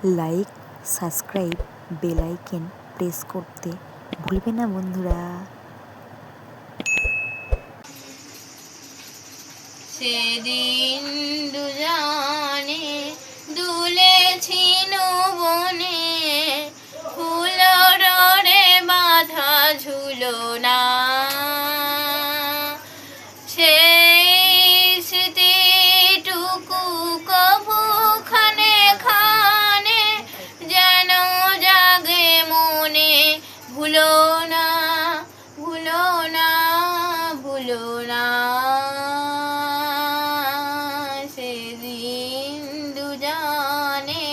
Like, subscribe, bell icon press করতে ভুলবে না বন্ধুরা। সেদিন দুজনে দুলেছিল বনে, ফুলের ডোরে বাঁধা ঝুলনা। সেই স্মৃতিটুকু কভু খানে খানে যেন জাগে মনে। ভুলো না, ভুলো না, ভুলো না। সেদিন দুজনে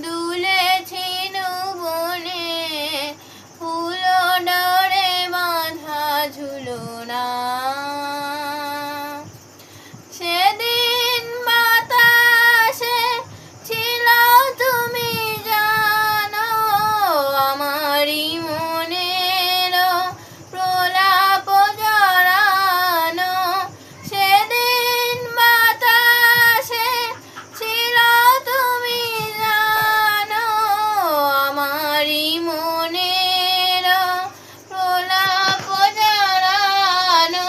দুলেছিল বনে, ফুলের ডোরে বাঁধা ঝুলনা। সেদিন বাতাসে ছিল তুমি জানো, আমারই মনের প্রলাপ জড়ানো। সেদিন বাতাসে ছিল তুমি জানো, আমারই মনের প্রলাপ জড়ানো।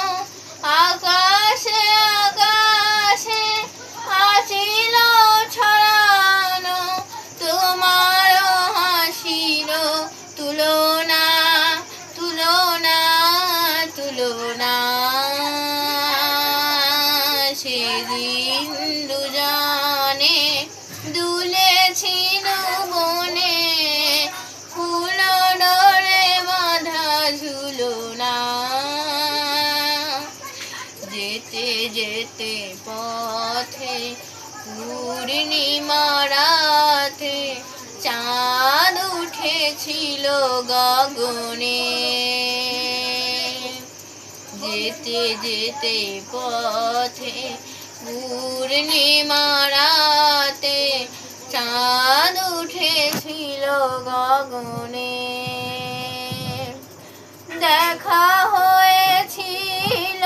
আকাশে আকাশে আছিল ছড়ানো, তোমার হাসির তুলনা, তুলনা, তুলনা। সেদিন দুজনে দুলেছিল বনে, ফুলের ডোরে বাঁধা ঝুলনা। যেতে যেতে পথে পূর্ণিমা রাতে চাঁদ উঠেছিল গগনে। যেতে যেতে পথে পূর্ণিমা রাতে চাঁদ উঠেছিল গগনে। দেখা হয়েছিল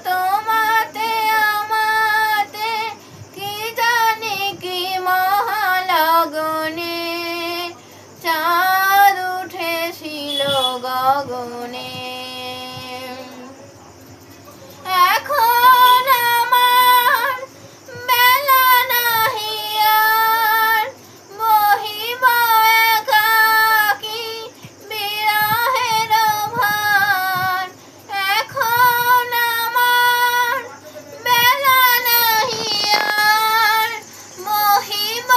তোমাতে আমাতে, কি জানি কি মহালগনে। চাঁদ উঠেছিল গগনে। এখন আমার বেলা নাহি আর, বহিব একাকী বিরহের ভার। এখন আমার বেলা নাহি আর, বহিব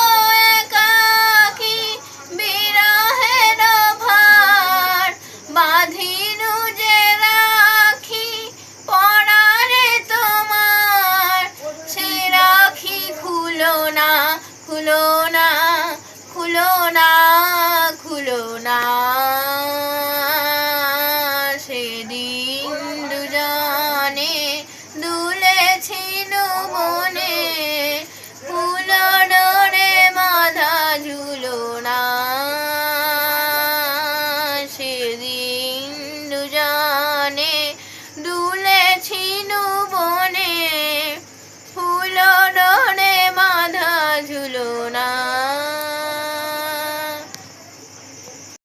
একাকী বিরহের ভার। বাঁধিনু যে রাখি পরাণে তোমার, সে রাখি খুলো না, খুলো না, খুলো না, খুলো না। সেদিন দুজনে দুলেছিল বনে, ফুলের ডোরে বাঁধা ঝুলনা। সেদিন দুজনে দুলেছিল